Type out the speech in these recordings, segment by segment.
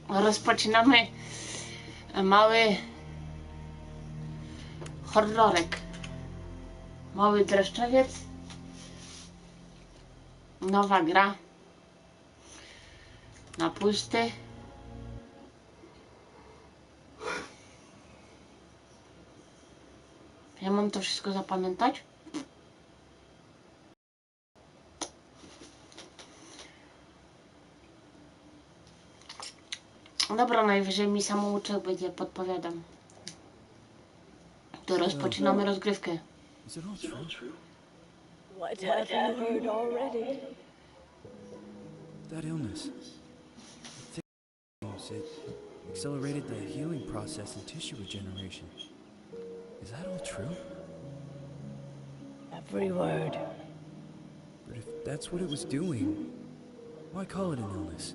rozpoczynamy mały horrorek. Mały dreszczowiec. Nowa gra. Na pusty. Ja mam to wszystko zapamiętać? Dobra, najwyżej mi samouczek będzie podpowiadam. To rozpoczynamy rozgrywkę. Is it all true? What have you heard already? That illness. It accelerated the healing process and tissue regeneration. Is that all true? Every word. But if that's what it was doing, why call it an illness?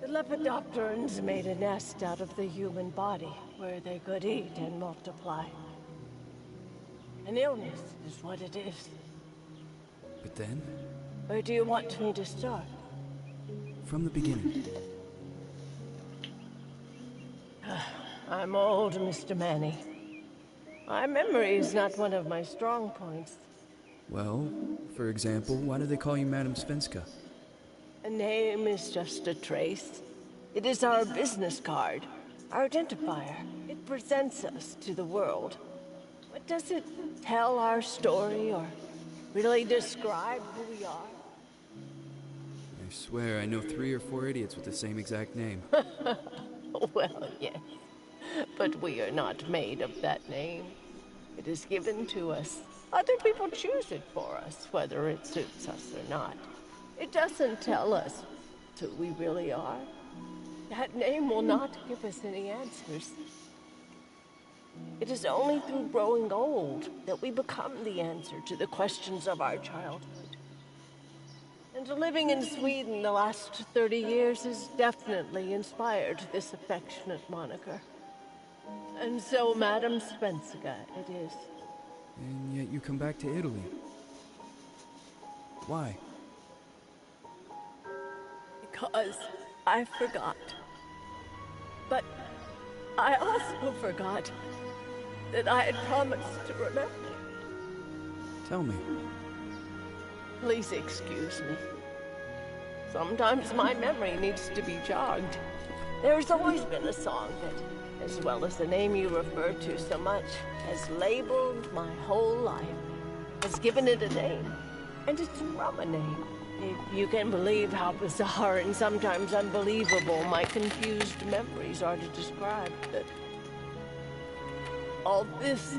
The Lepidopterans made a nest out of the human body where they could eat and multiply. An illness is what it is. But then, Where do you want me to start? from the beginning, I'm old, Mr. Manny. My memory is not one of my strong points. well, for example, why do they call you Madame Svenska? A name is just a trace. It is our business card, our identifier. It presents us to the world. But does it tell our story or really describe who we are? I swear I know 3 or 4 idiots with the same exact name. Well, yes. But we are not made of that name. It is given to us. Other people choose it for us, whether it suits us or not. It doesn't tell us who we really are. That name will not give us any answers. It is only through growing old that we become the answer to the questions of our childhood. And living in Sweden the last 30 years has definitely inspired this affectionate moniker. And so, Madame Svenska, it is. And yet you come back to Italy. Why? Because I forgot. But I also forgot that I had promised to remember. Tell me. Please excuse me. Sometimes my memory needs to be jogged. There's always been a song that, as well as the name you refer to so much, has labeled my whole life, has given it a name, and it's from a name. If you can believe how bizarre and sometimes unbelievable my confused memories are to describe that all this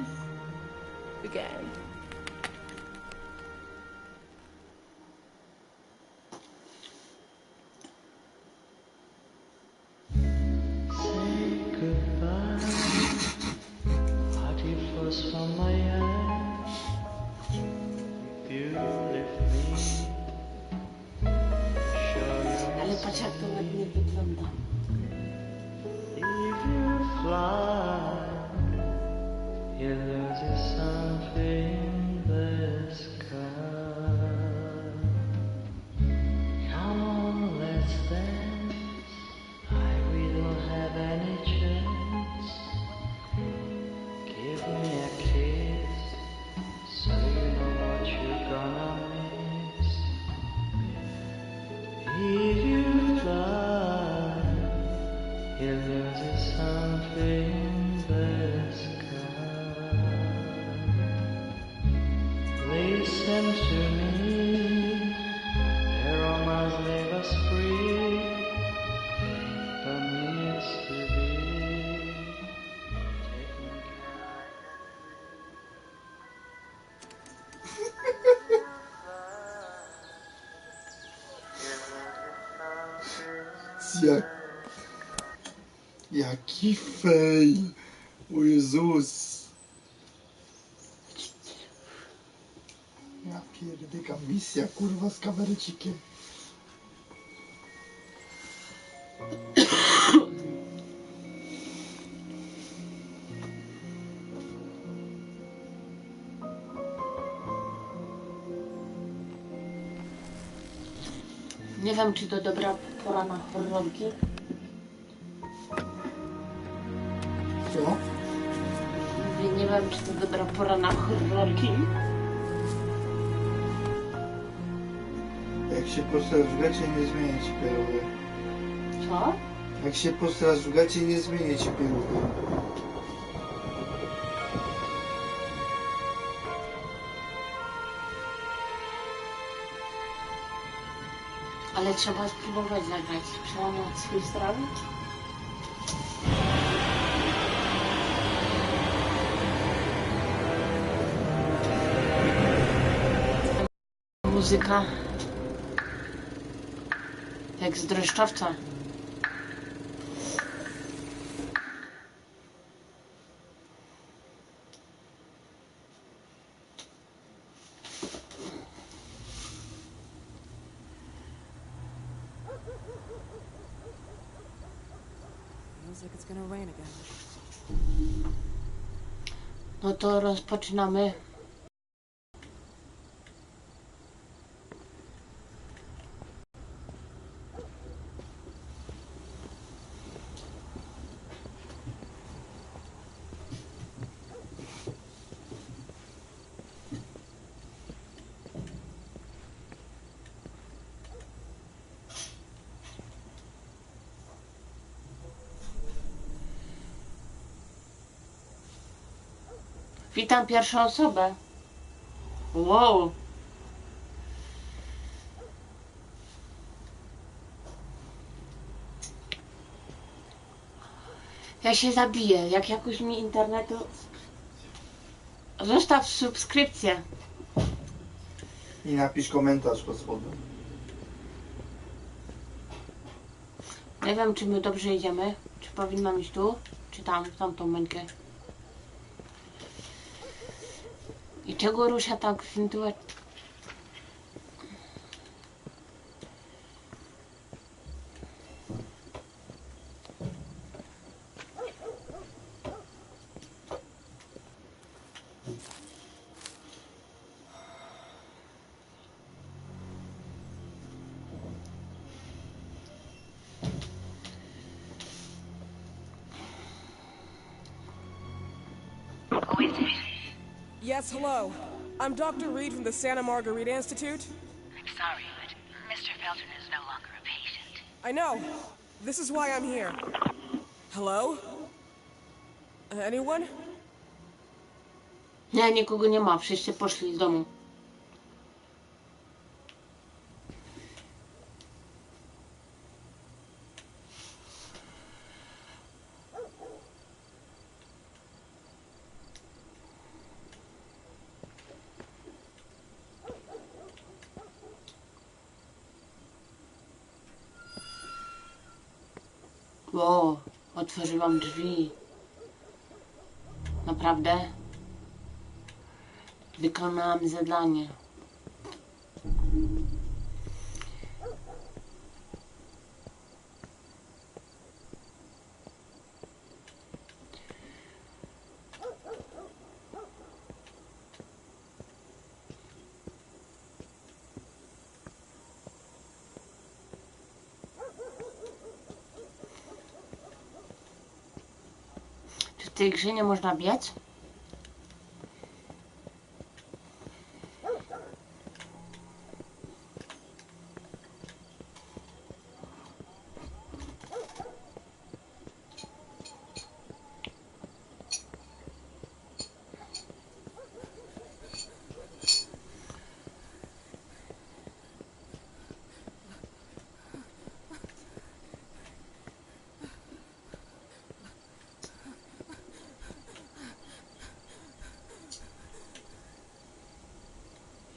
began. Ale patrz jak to ładnie wygląda. Jaki fail! O Jezus! Ja pierdykam, misja kurwa z kamerecikiem. Nie wiem, czy to dobra pora na horrorki. Co? Mówię, nie wiem, czy to dobra pora na horrorki. Jak się postrasz w gacie, nie zmienię ci pieluchy. Co? Jak się postrasz w gacie, nie zmienię ci pieluchy. Ale trzeba spróbować zagrać. Przełamać swój strach. Muzyka jak z dreszczowca. Feels like it's gonna rain again. No to rozpoczynamy. Witam pierwszą osobę. Wow. Ja się zabiję, jak jakoś mi internetu... Zostaw subskrypcję. I napisz komentarz pod spodem. Nie wiem, czy my dobrze idziemy. Czy powinnam iść tu, czy tam, w tamtą mękę. I czego rusza tak wentylator? Yes, hello. I'm Dr. Reed from the Santa Margarita Institute. I'm sorry, but Mr. Felton is no longer a patient. I know. This is why I'm here. Hello? Anyone? Nie, nikogo nie ma. Wszyscy poszli z domu. O, otworzyłam drzwi. Naprawdę? Wykonałam zadanie. Czy w tej grze nie można biec?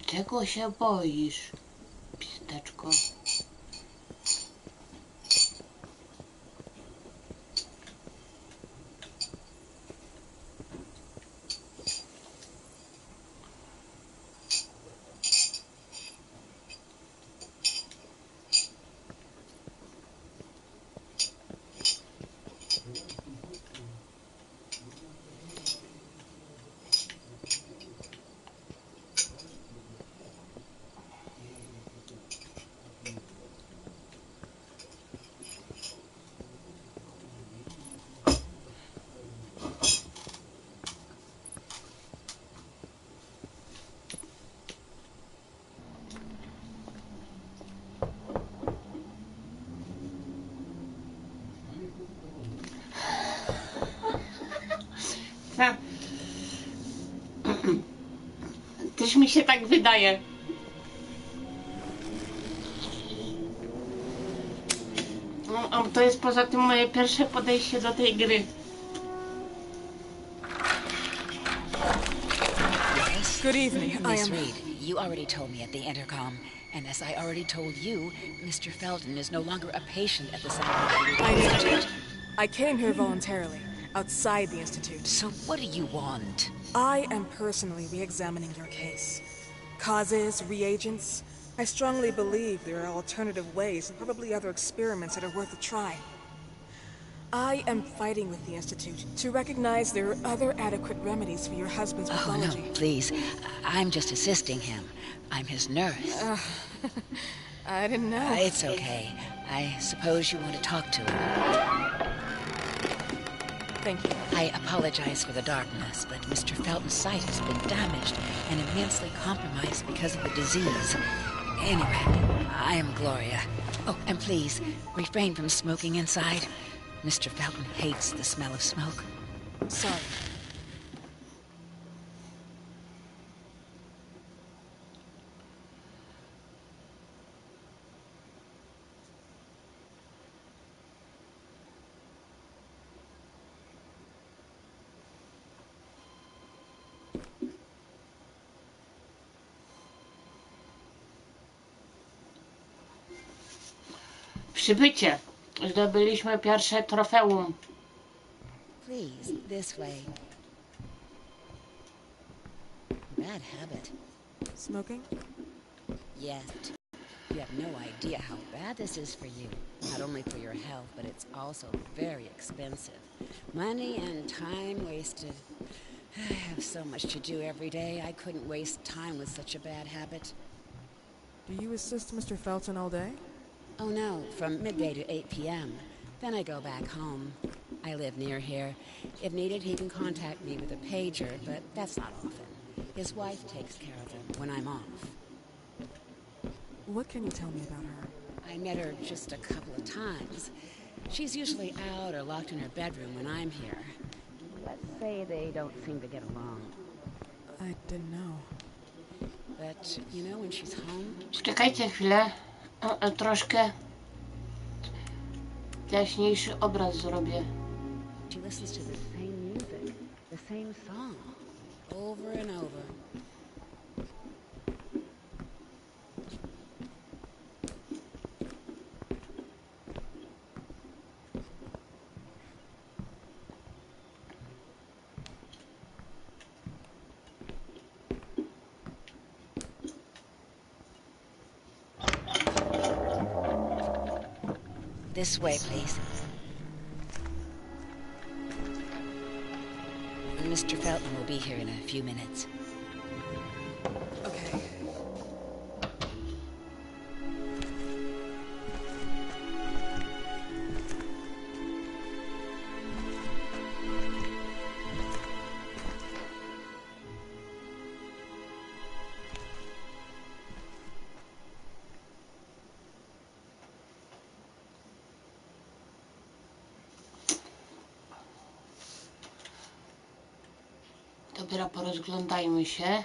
Czego się boisz, pisteczko? Też mi się tak wydaje. To jest poza tym moje pierwsze podejście do tej gry. Yes? Good evening. I Miss am... Reed, you already told me at the intercom. And as I already told you, Mr. Felton is no longer a patient at the Psychiatric I know. Institute. I came here voluntarily, outside the Institute. So what do you want? I am personally re-examining your case. Causes, reagents. I strongly believe there are alternative ways and probably other experiments that are worth a try. I am fighting with the Institute to recognize there are other adequate remedies for your husband's Oh, pathology. no, please. I'm just assisting him. I'm his nurse. I didn't know. It's okay. I suppose you want to talk to him. Thank you. I apologize for the darkness, but Mr. Felton's sight has been damaged and immensely compromised because of the disease. Anyway, I am Gloria. Oh, and please, refrain from smoking inside. Mr. Felton hates the smell of smoke. Sorry. Przybycie. Zdobyliśmy pierwsze trofeum. Please, this way. Bad habit. Smoking? Yes. You have no idea how bad this is for you. Not only for your health, but it's also very expensive. Money and time wasted. I have so much to do every day. I couldn't waste time with such a bad habit. Do you assist Mr. Felton all day? Oh no, from midday to 8 p.m. Then I go back home. I live near here. If needed, he can contact me with a pager, but that's not often. His wife takes care of him when I'm off. What can you tell me about her? I met her just a couple of times. She's usually out or locked in her bedroom when I'm here. Let's say they don't seem to get along. I didn't know. But, you know, when she's home... Czekajcie chwilę. Troszkę jaśniejszy obraz zrobię. She listens to the same music, the same song, over and over. This way, please. Mr. Felton will be here in a few minutes. Okay. Dobra, porozglądajmy się.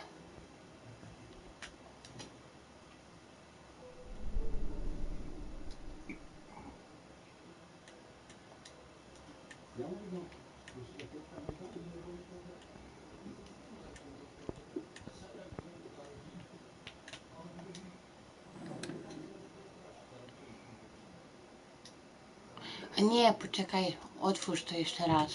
A nie, poczekaj, otwórz to jeszcze raz.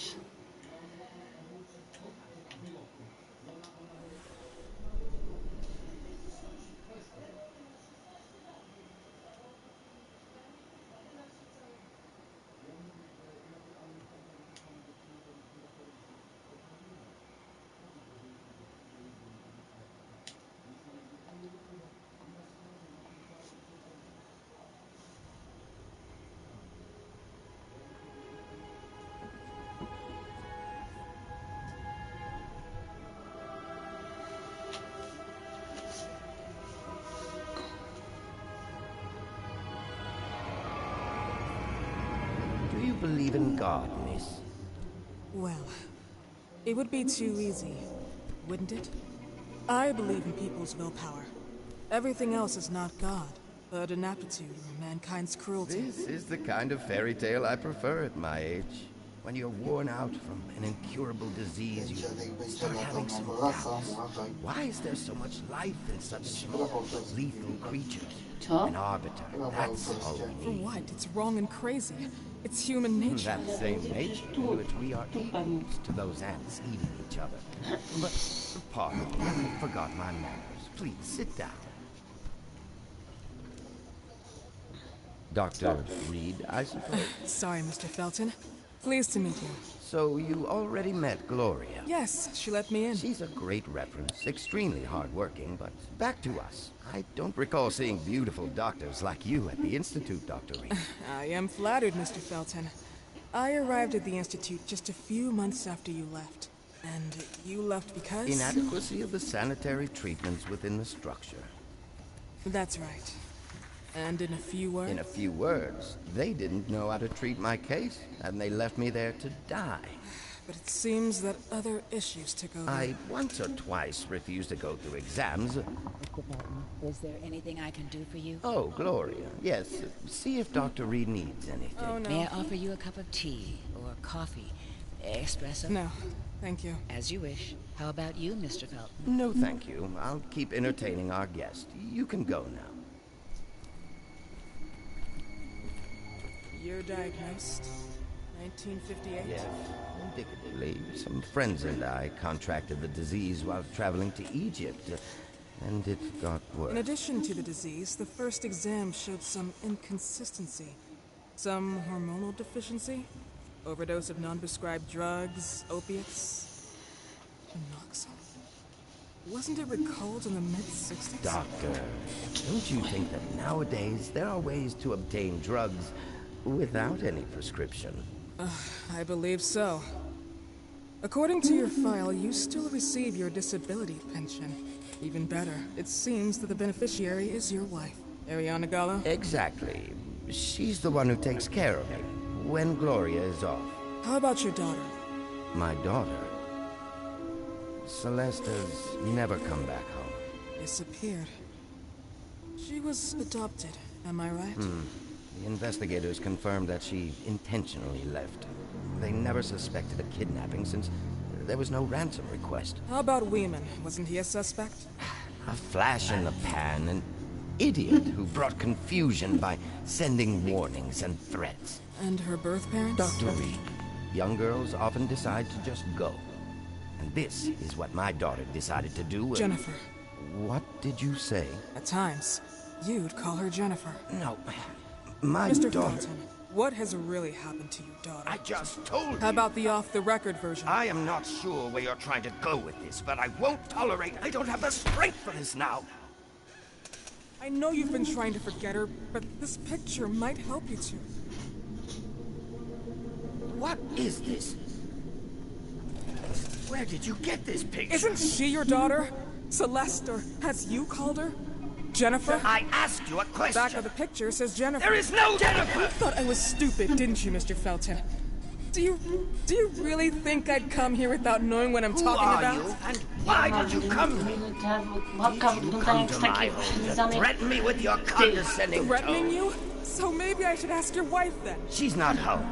Do you believe in God, miss? Well, it would be too easy, wouldn't it? I believe in people's willpower. Everything else is not God, but an aptitude or mankind's cruelty. This is the kind of fairy tale I prefer at my age. When you're worn out from an incurable disease, you start having some doubts. Why is there so much life in such small, lethal creatures? Co? An arbiter, that's all we For need. what? It's wrong and crazy. It's human nature. That same nature in which we are equals to those ants eating each other. But, pardon me, I forgot my manners. Please, sit down. Dr. Reed, I suppose. Sorry, Mr. Felton. Pleased to meet you. So you already met Gloria? Yes, she let me in. She's a great reference, extremely hardworking, but back to us. I don't recall seeing beautiful doctors like you at the Institute, Dr. Reed. I am flattered, Mr. Felton. I arrived at the Institute just a few months after you left. And you left because? Inadequacy of the sanitary treatments within the structure. That's right. And in a few words? In a few words, they didn't know how to treat my case, and they left me there to die. But it seems that other issues took over. I once or twice refused to go through exams. Mr. Felton, is there anything I can do for you? Oh, Gloria, yes. See if Dr. Reed needs anything. Oh, no. May I offer you a cup of tea or coffee? Espresso? No, thank you. As you wish. How about you, Mr. Felton? No, thank you. I'll keep entertaining our guest. You can go now. You're diagnosed. 1958? Yes, indicatively. Some friends and I contracted the disease while traveling to Egypt, and it got worse. In addition to the disease, the first exam showed some inconsistency. Some hormonal deficiency? Overdose of non-prescribed drugs, opiates, monoxide. Wasn't it recalled in the mid-60s? Doctor, don't you think that nowadays there are ways to obtain drugs without any prescription? I believe so. According to your file, you still receive your disability pension. Even better, it seems that the beneficiary is your wife, Ariana Gallo. Exactly. She's the one who takes care of me when Gloria is off. How about your daughter? My daughter, Celeste, has never come back home. Disappeared. She was adopted, am I right? The investigators confirmed that she intentionally left. They never suspected a kidnapping since there was no ransom request. How about Weeman? Wasn't he a suspect? A flash in the pan, an idiot who brought confusion by sending warnings and threats. And her birth parents? Dr. Reed, young girls often decide to just go. And this is what my daughter decided to do. Jennifer. What did you say? At times, you'd call her Jennifer. No, my Mr. daughter... Felton, what has really happened to your daughter? I just told you. How about the off-the-record version? I am not sure where you're trying to go with this, but I won't tolerate... I don't have the strength for this now. I know you've been trying to forget her, but this picture might help you to. What is this? Where did you get this picture? Isn't she your daughter? Celeste, or as you called her? Jennifer? I asked you a question. Back of the picture says Jennifer. There is no Jennifer! You thought I was stupid, didn't you, Mr. Felton? Do you really think I'd come here without knowing what I'm Who talking are about? you, and why did you come here? Babka Did you wygląda come jak to z my takiej home to przylizzanej... threaten me with your condescending Threatening tone? you? So maybe I should ask your wife then. She's not home.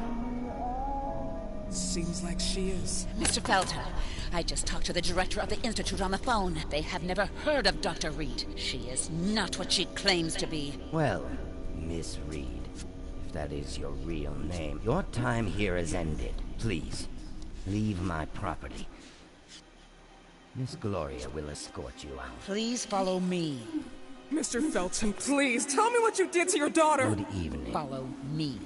Seems like she is. Mr. Felton, I just talked to the director of the Institute on the phone. They have never heard of Dr. Reed. She is not what she claims to be. Well, Miss Reed, if that is your real name, your time here has ended. Please, leave my property. Miss Gloria will escort you out. Please follow me. Mr. Felton, please, tell me what you did to your daughter! Good evening. Follow me.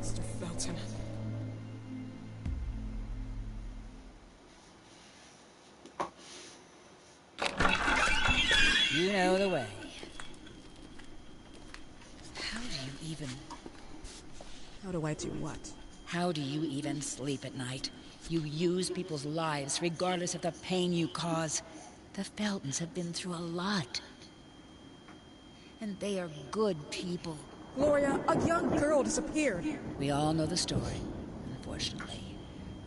Mr. Felton. You know the way. How do you even... How do I do what? How do you even sleep at night? You use people's lives regardless of the pain you cause. The Feltons have been through a lot. And they are good people. Gloria, a young girl disappeared. We all know the story, unfortunately.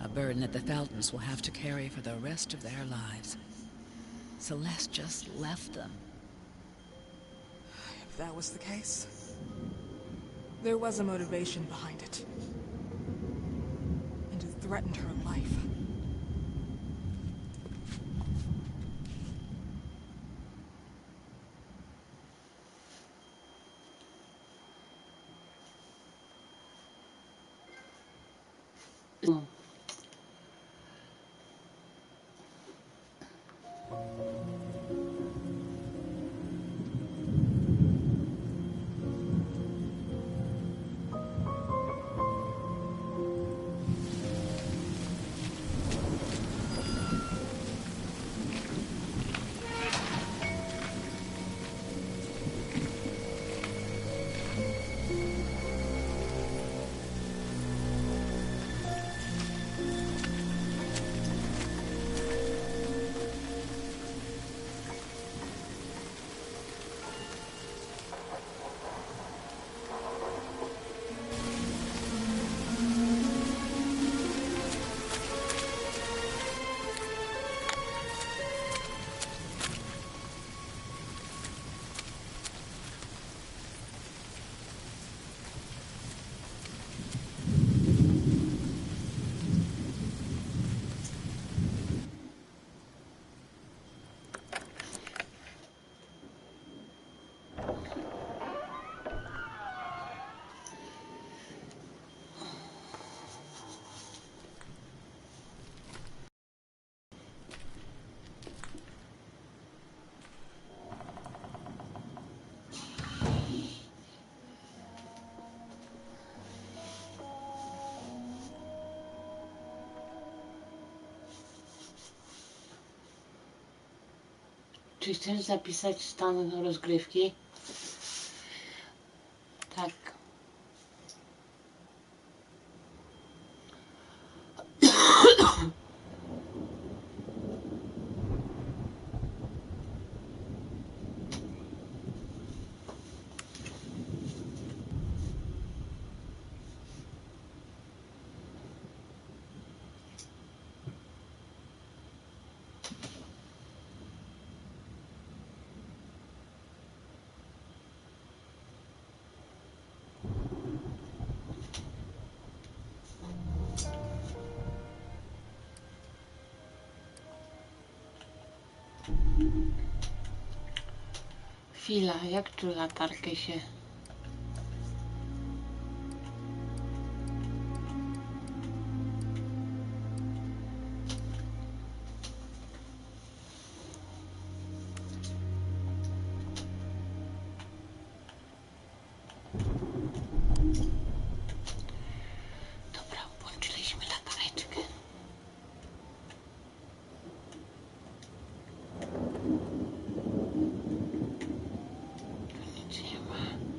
A burden that the Feltons will have to carry for the rest of their lives. Celeste just left them. If that was the case, there was a motivation behind it. And it threatened her life. Czy chcesz zapisać stan rozgrywki? Tak. Chwila, jak tu latarkę się... Dobra, włączyliśmy latareczkę. Tu nic nie ma.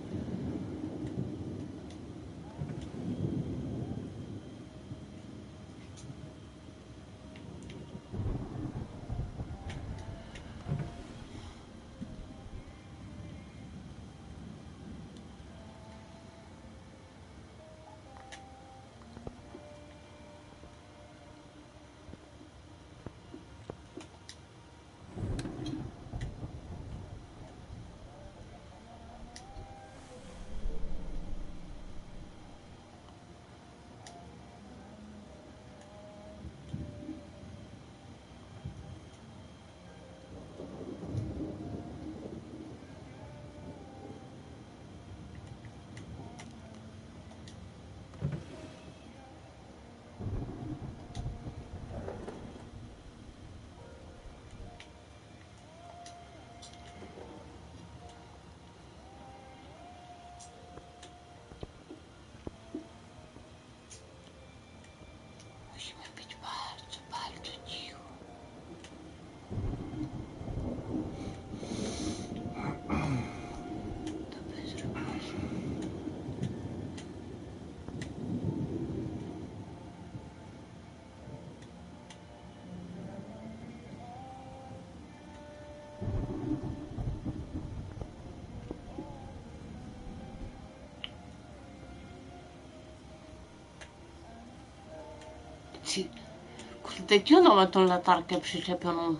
Kurde, gdzie ona ma tą latarkę przyczepioną?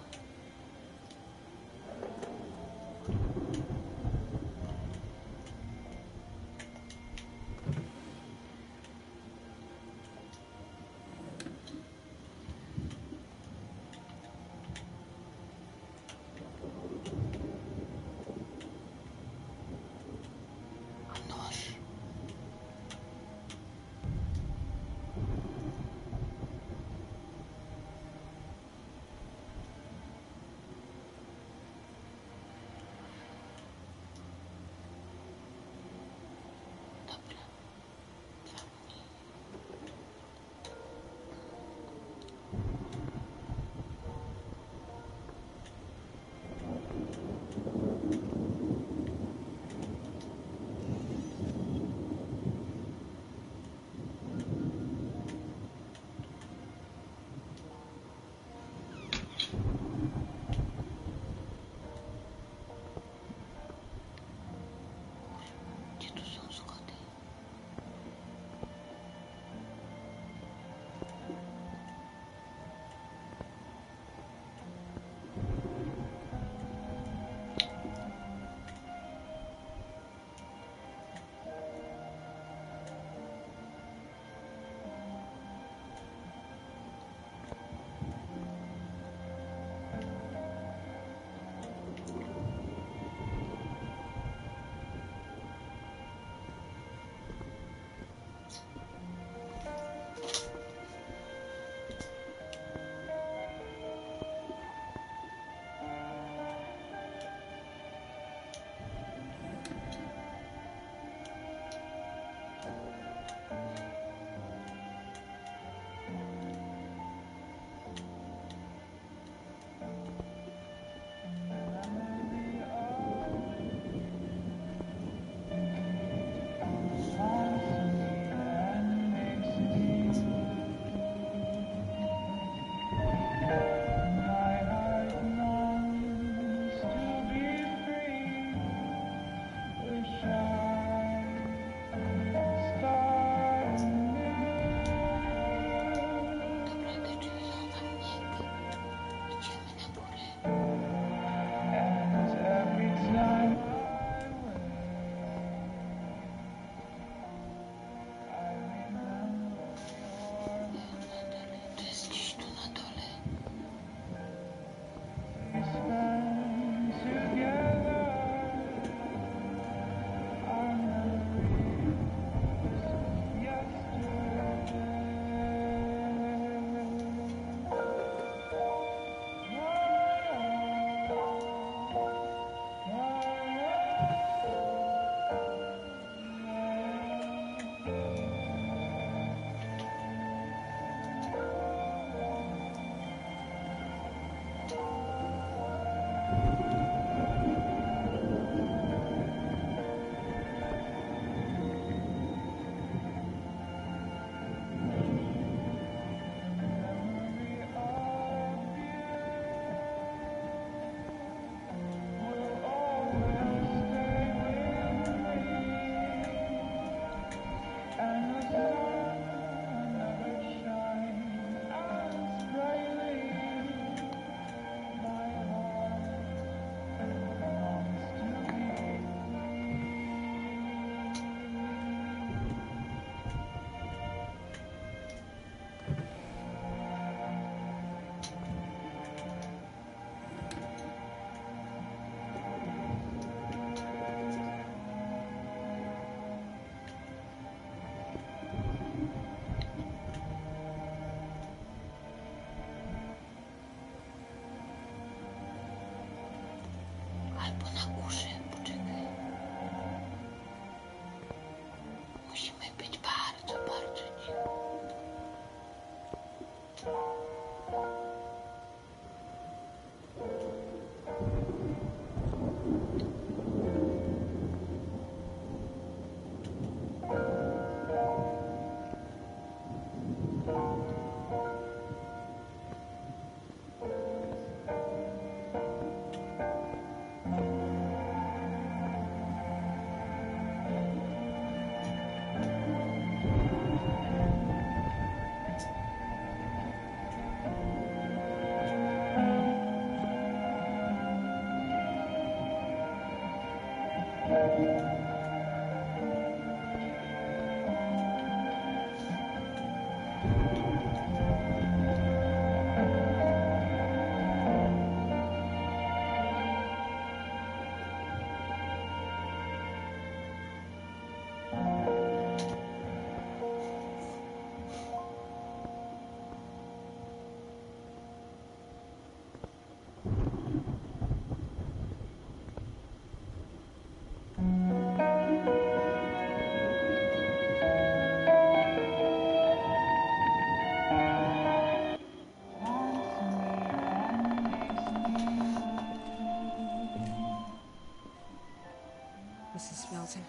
Mrs. Felton.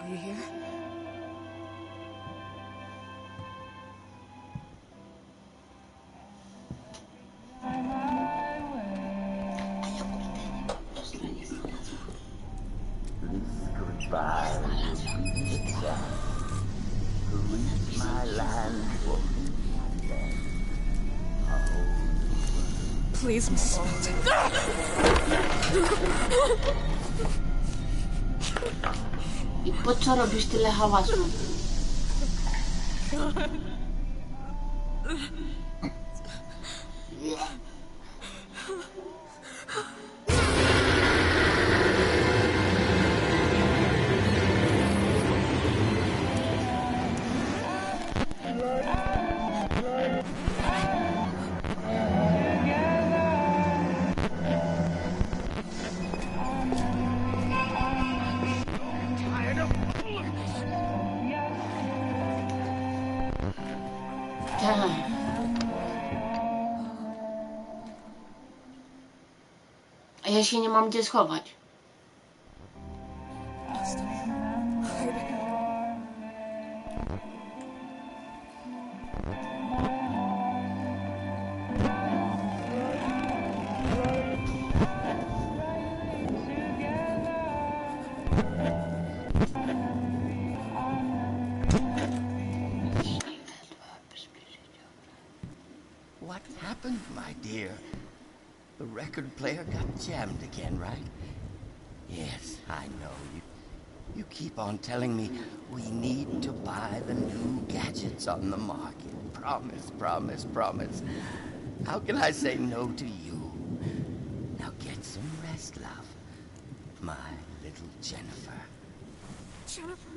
Are you here? Please, Mrs. Felton. I po co robisz tyle hałasu? A ja się nie mam gdzie schować. What happened, my dear? The record player got jammed again, right? Yes, I know. You keep on telling me we need to buy the new gadgets on the market. Promise, promise, promise. How can I say no to you? Now get some rest, love. My little Jennifer. Jennifer?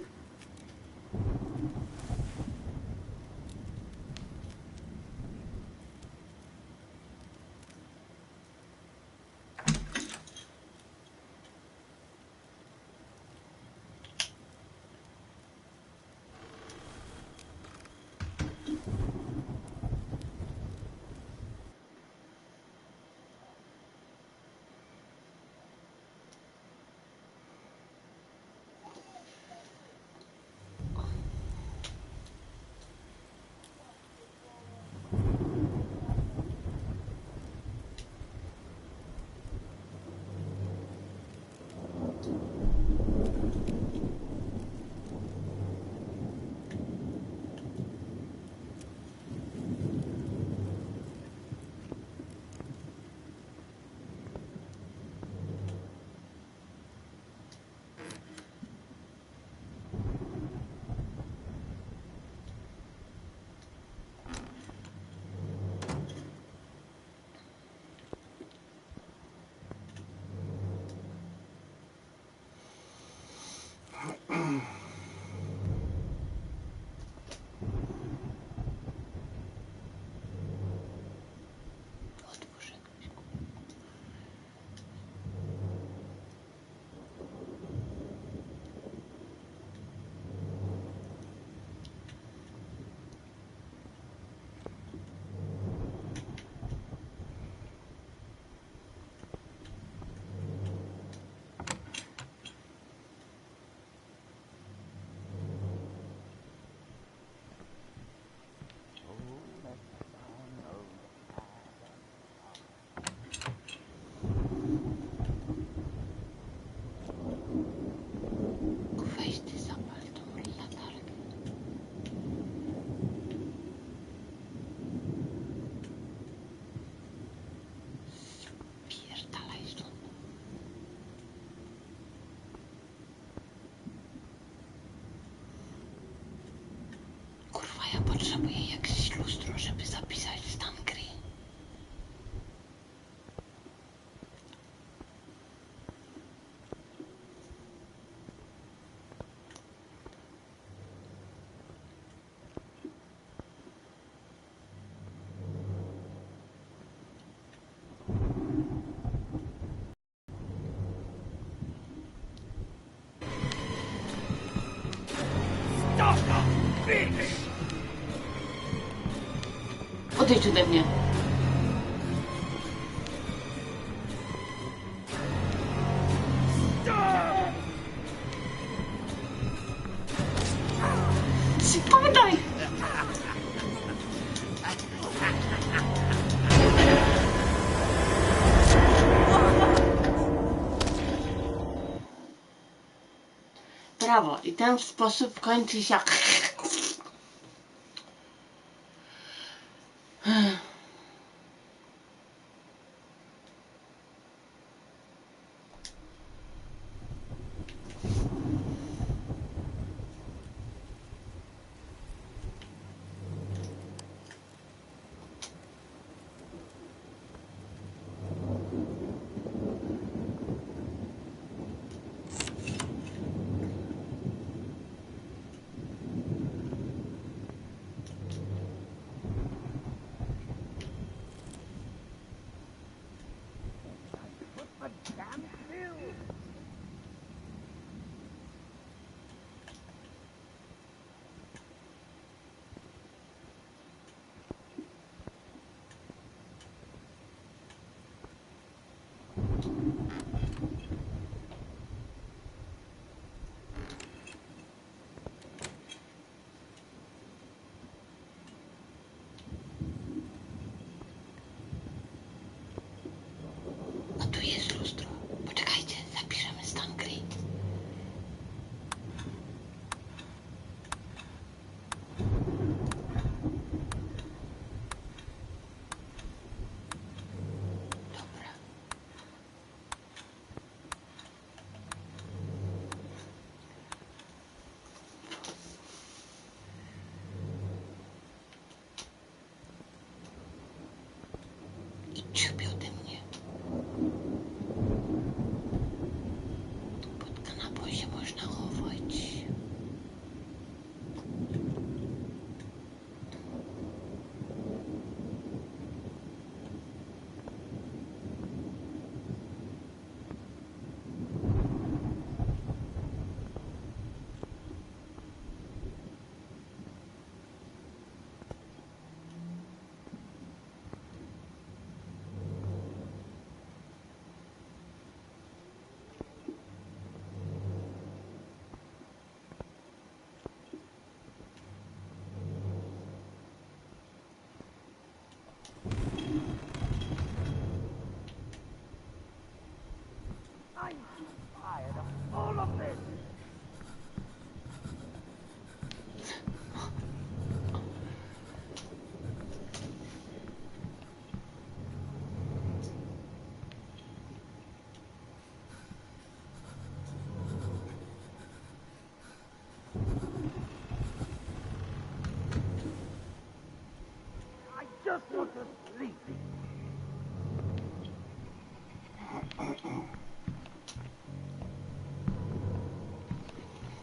zapisać stan gry. Odejdź ode mnie. Spadaj! Brawo. I ten sposób kończy się... A tu jest lustro. Poczekajcie, zapiszemy stan gry. Dobra. Idź sobie ode mnie. Pod kanapą się można chować.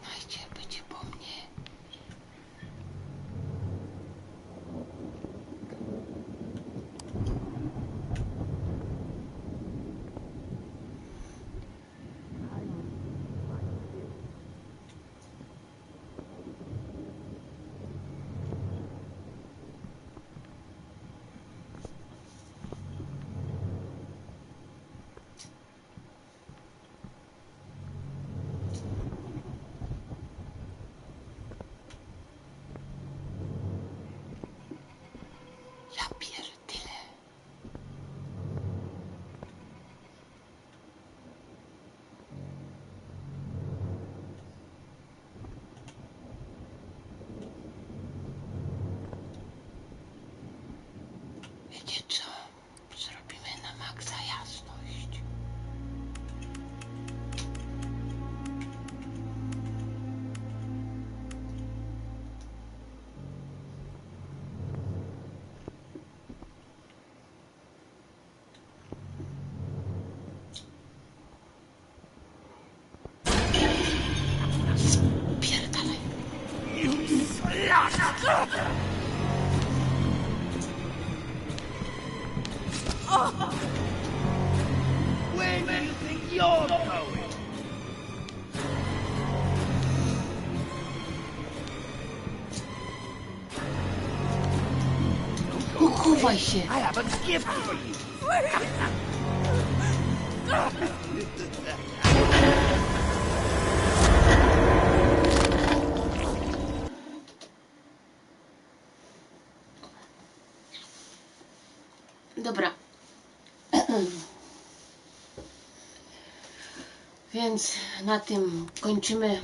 Dajcie, będzie po mnie. Where do you think you're going? Uchowaj się. I have a gift for you. Dobra. Więc na tym kończymy.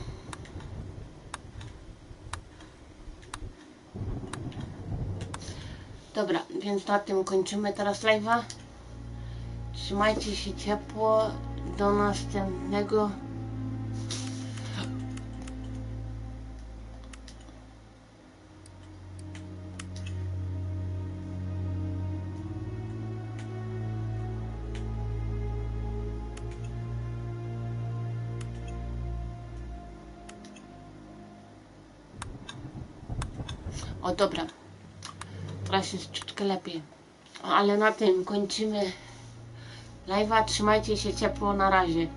Dobra, więc na tym kończymy teraz live'a. Trzymajcie się ciepło. Do następnego. O dobra, teraz jest ciutkę lepiej, ale na tym kończymy live'a. Trzymajcie się ciepło, na razie.